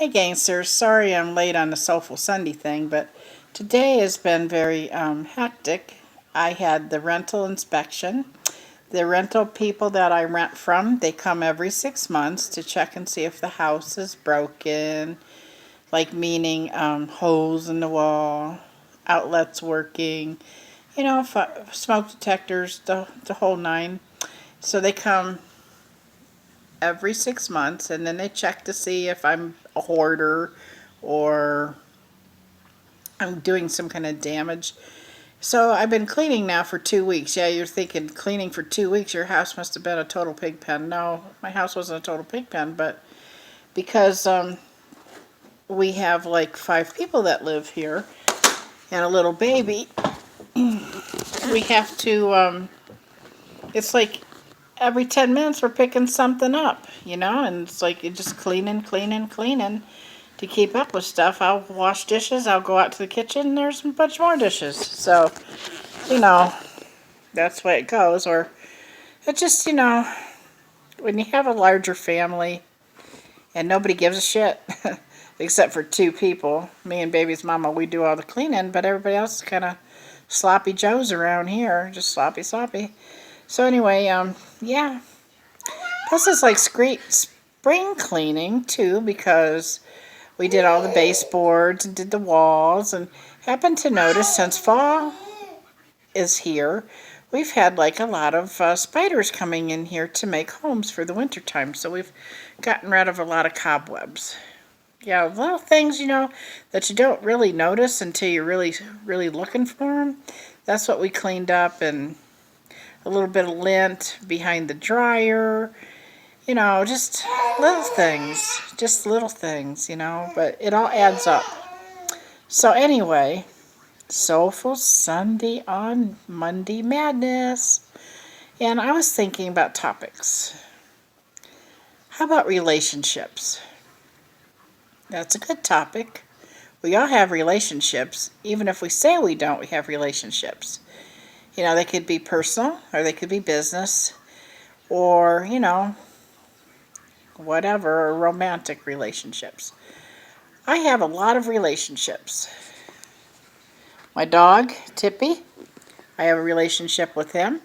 Hey gangsters, sorry I'm late on the Soulful Sunday thing, but today has been very hectic. I had the rental inspection. The rental people that I rent from, they come every 6 months to check and see if the house is broken, like meaning holes in the wall, outlets working, smoke detectors, the whole nine. So they come every 6 months, and then they check to see if I'm a hoarder or I'm doing some kind of damage. So I've been cleaning now for 2 weeks. Yeah, you're thinking cleaning for 2 weeks, your house must have been a total pig pen. No, my house wasn't a total pig pen, but because we have like 5 people that live here and a little baby, we have to, it's like every 10 minutes we're picking something up, and it's like you're just cleaning, cleaning, cleaning to keep up with stuff. I'll wash dishes, I'll go out to the kitchen, and there's a bunch more dishes. So, you know, that's the way it goes. Or it just, when you have a larger family and nobody gives a shit, except for 2 people, me and baby's mama, we do all the cleaning, but everybody else is kind of sloppy joes around here, just sloppy, sloppy. So anyway, yeah. Plus it's like spring cleaning too, because we did all the baseboards and did the walls, and happened to notice since fall is here, we've had like a lot of spiders coming in here to make homes for the winter time. So we've gotten rid of a lot of cobwebs. Yeah, little things, that you don't really notice until you're really, really looking for them. That's what we cleaned up, and a little bit of lint behind the dryer. Just little things. Just little things, but it all adds up. So anyway, Soulful Sunday on Monday Madness. And I was thinking about topics. How about relationships? That's a good topic. We all have relationships. Even if we say we don't, we have relationships. They could be personal, or they could be business, or, whatever, or romantic relationships. I have a lot of relationships. My dog, Tippy, I have a relationship with him.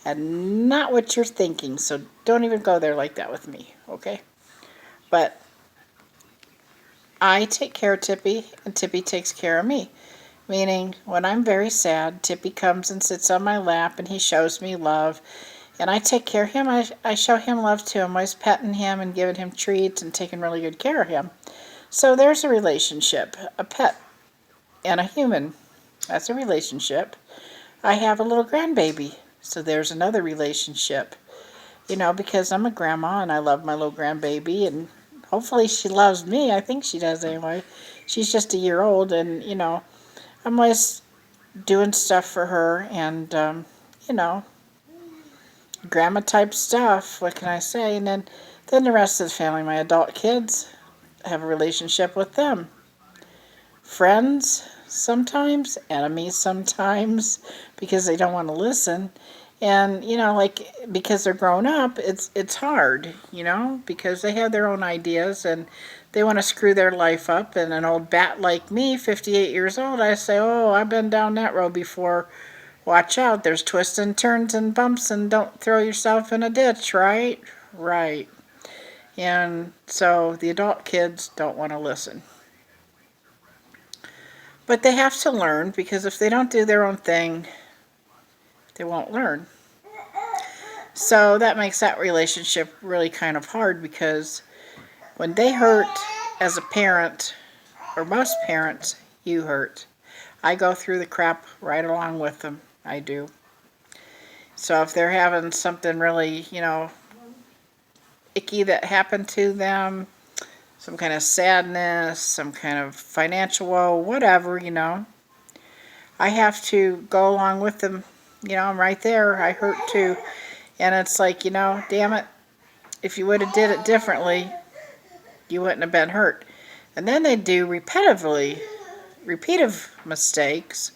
And not what you're thinking, so don't even go there like that with me, okay? But I take care of Tippy, and Tippy takes care of me. Meaning, when I'm very sad, Tippy comes and sits on my lap, and he shows me love. And I take care of him. I show him love too. I'm always petting him and giving him treats and taking really good care of him. So there's a relationship, a pet and a human. That's a relationship. I have a little grandbaby, so there's another relationship. Because I'm a grandma and I love my little grandbaby, and hopefully she loves me. I think she does anyway. She's just a year old, and, I'm always doing stuff for her, and, grandma type stuff. What can I say? And then the rest of the family, my adult kids, I have a relationship with them. Friends sometimes, enemies sometimes, because they don't want to listen. And, because they're grown up, it's hard, because they have their own ideas and they want to screw their life up. And an old bat like me, 58 years old, I say, oh, I've been down that road before. Watch out, there's twists and turns and bumps, and don't throw yourself in a ditch, right? Right. And so the adult kids don't want to listen. But they have to learn, because if they don't do their own thing, they won't learn. So that makes that relationship really kind of hard, because when they hurt as a parent, or most parents, you hurt. I go through the crap right along with them. I do. So if they're having something really, icky that happened to them, some kind of sadness, some kind of financial woe, whatever, I have to go along with them. I'm right there. I hurt too. And it's like, damn it, if you would have did it differently, you wouldn't have been hurt. And then they do repeative mistakes.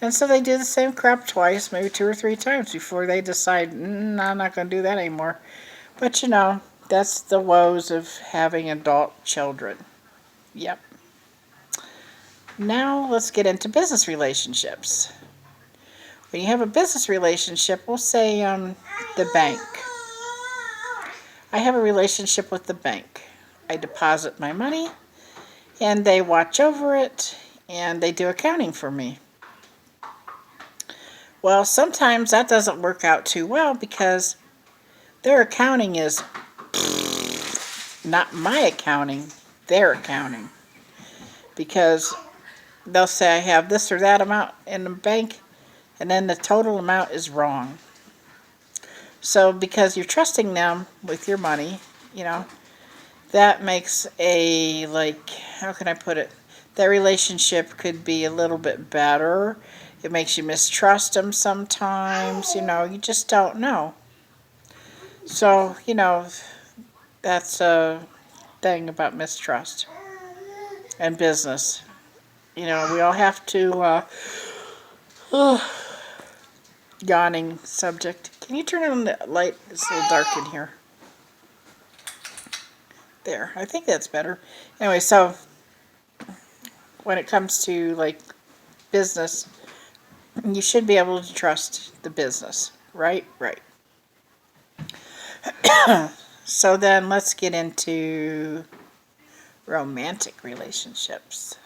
And so they do the same crap twice, maybe 2 or 3 times before they decide, I'm not going to do that anymore. But, That's the woes of having adult children. Yep. Now let's get into business relationships. When you have a business relationship, we'll say the bank. I have a relationship with the bank. I deposit my money, and they watch over it, and they do accounting for me. Well, sometimes that doesn't work out too well because their accounting is not my accounting, their accounting. Because they'll say I have this or that amount in the bank, and then the total amount is wrong. So because you're trusting them with your money, that makes how can I put it? That relationship could be a little bit better. It makes you mistrust them sometimes, you just don't know. So, that's a thing about mistrust and business. We all have to, yawning subject. Can you turn on the light? It's a little dark in here. There, I think that's better. Anyway, so when it comes to business, you should be able to trust the business, right? Right. So then let's get into romantic relationships.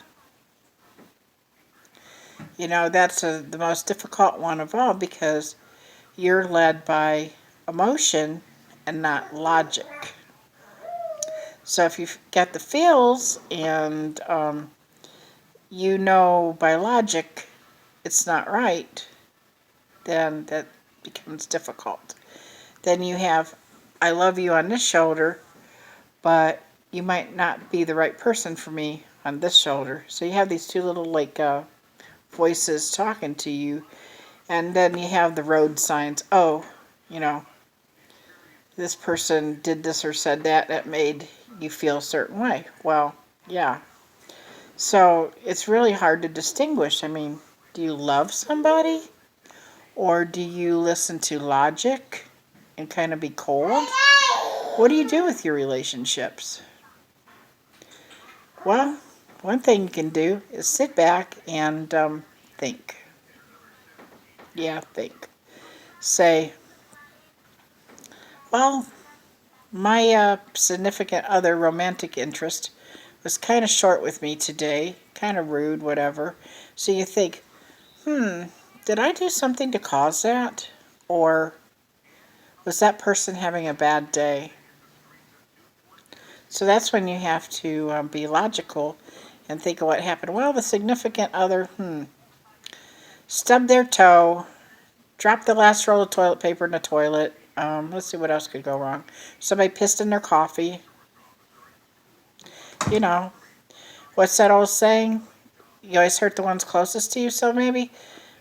That's the most difficult one of all because you're led by emotion and not logic. So if you've got the feels and by logic it's not right, then that becomes difficult. Then you have, I love you on this shoulder, but you might not be the right person for me on this shoulder. So you have these two little voices talking to you, and then you have the road signs. Oh, this person did this or said that made you feel a certain way. Well, yeah. So it's really hard to distinguish. I mean, do you love somebody? Or do you listen to logic and kind of be cold? What do you do with your relationships? Well, one thing you can do is sit back and think. Yeah, think. Say, well, my significant other romantic interest was kind of short with me today, kind of rude, whatever. So you think, did I do something to cause that? Or was that person having a bad day? So that's when you have to be logical and think of what happened. Well, the significant other, stubbed their toe, dropped the last roll of toilet paper in the toilet. Let's see what else could go wrong. Somebody pissed in their coffee. What's that old saying? You always hurt the ones closest to you, so maybe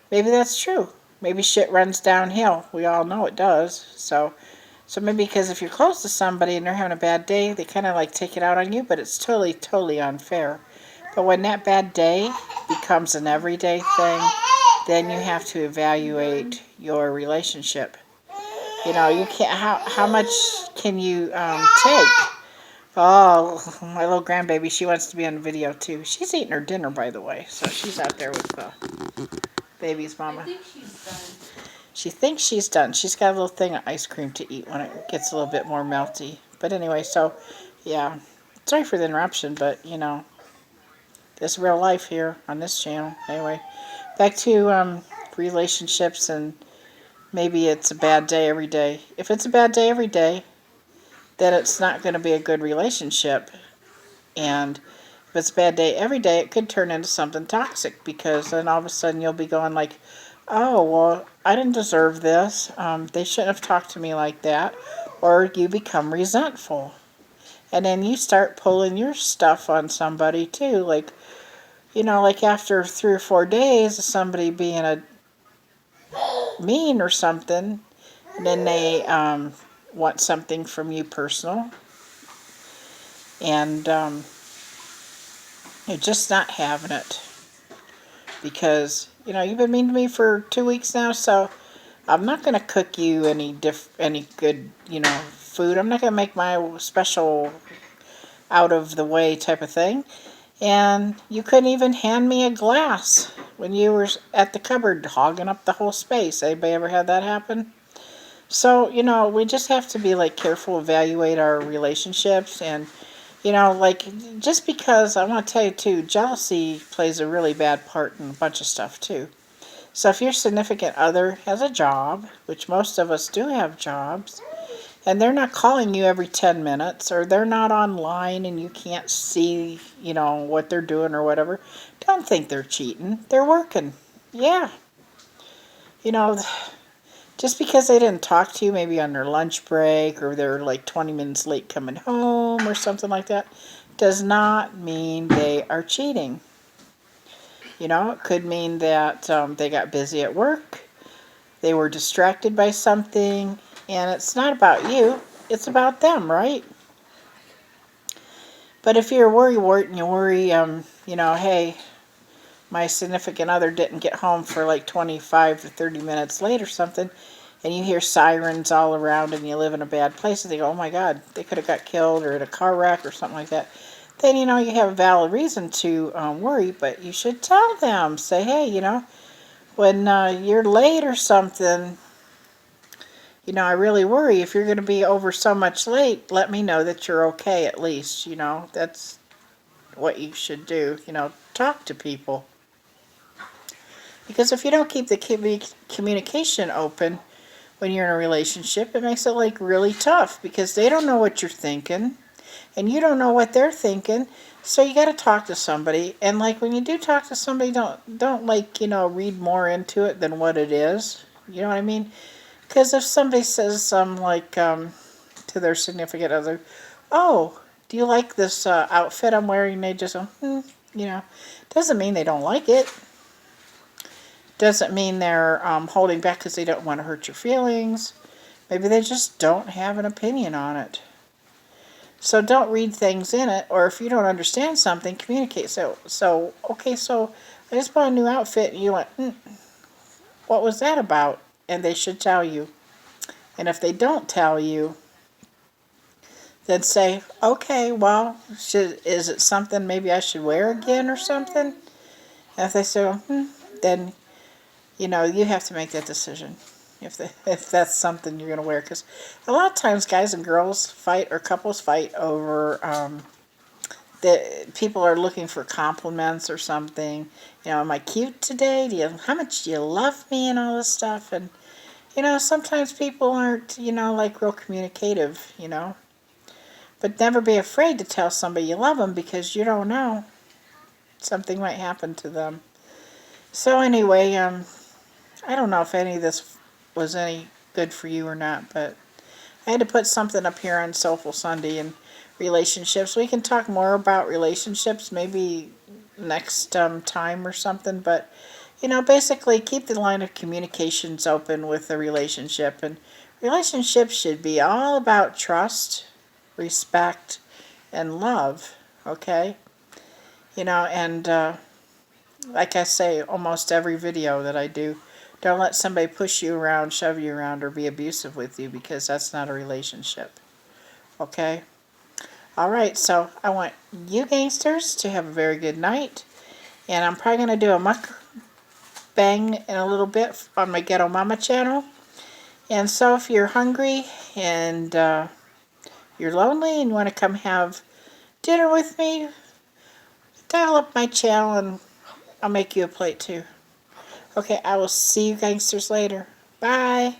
that's true. Maybe shit runs downhill. We all know it does. So maybe because if you're close to somebody and they're having a bad day, they kind of take it out on you, but it's totally, totally unfair. But when that bad day becomes an everyday thing, then you have to evaluate your relationship. You can't. How much can you take? Oh, my little grandbaby, she wants to be on the video too. She's eating her dinner, by the way, so she's out there with the baby's mama. I think she's done. She thinks she's done. She's got a little thing of ice cream to eat when it gets a little bit more melty. But anyway, so, yeah. Sorry for the interruption, but, it's real life here on this channel. Anyway, back to relationships, and maybe it's a bad day every day. If it's a bad day every day, then it's not going to be a good relationship. And if it's a bad day every day, it could turn into something toxic, because then all of a sudden you'll be going oh, well, I didn't deserve this. They shouldn't have talked to me like that. Or you become resentful. And then you start pulling your stuff on somebody too. After 3 or 4 days of somebody being a mean or something, and then they want something from you personal. And you're just not having it. Because, you've been mean to me for 2 weeks now, so I'm not going to cook you any good, food. I'm not going to make my special out of the way type of thing. And you couldn't even hand me a glass when you were at the cupboard hogging up the whole space. Anybody ever had that happen? So, we just have to be like careful, evaluate our relationships. And, like, just because I want to tell you too, jealousy plays a really bad part in a bunch of stuff too. So if your significant other has a job, which most of us do have jobs, and they're not calling you every 10 minutes, or they're not online and you can't see, what they're doing or whatever, don't think they're cheating. They're working. Yeah. You know, just because they didn't talk to you maybe on their lunch break, or they're like 20 minutes late coming home or something like that, does not mean they are cheating. It could mean that they got busy at work, they were distracted by something, and it's not about you, it's about them, right? But if you're a worrywart and you worry, hey, my significant other didn't get home for like 25 to 30 minutes late or something, and you hear sirens all around and you live in a bad place, and they go, oh my God, they could have got killed or in a car wreck or something like that, then, you have a valid reason to worry, but you should tell them. Say, hey, when you're late or something, I really worry. If you're going to be over so much late, let me know that you're okay at least. That's what you should do. Talk to people. Because if you don't keep the communication open when you're in a relationship, it makes it like really tough, because they don't know what you're thinking and you don't know what they're thinking. So you got to talk to somebody. And like when you do talk to somebody, don't like, read more into it than what it is. You know what I mean? Because if somebody says to their significant other, oh, do you like this outfit I'm wearing? They just go, doesn't mean they don't like it. Doesn't mean they're holding back because they don't want to hurt your feelings. Maybe they just don't have an opinion on it. So don't read things in it, or if you don't understand something, communicate. Okay, so I just bought a new outfit, and you went, what was that about? And they should tell you. And if they don't tell you, then say, okay, well, is it something maybe I should wear again or something? And if they say, then, you have to make that decision. If that's something you're going to wear. Because a lot of times guys and girls fight, or couples fight over, that people are looking for compliments or something. Am I cute today? How much do you love me, and all this stuff? And, sometimes people aren't, like real communicative, But never be afraid to tell somebody you love them, because you don't know. Something might happen to them. So anyway, I don't know if any of this was any good for you or not, but I had to put something up here on Soulful Sunday and relationships. We can talk more about relationships maybe next time or something, but basically keep the line of communications open with the relationship. And relationships should be all about trust, respect, and love, okay? And like I say, almost every video that I do, don't let somebody push you around, shove you around, or be abusive with you, because that's not a relationship. Okay? Alright, so I want you gangsters to have a very good night. And I'm probably going to do a mukbang in a little bit on my Ghetto Mama channel. And so if you're hungry and you're lonely and you want to come have dinner with me, dial up my channel and I'll make you a plate too. Okay, I will see you gangsters later. Bye.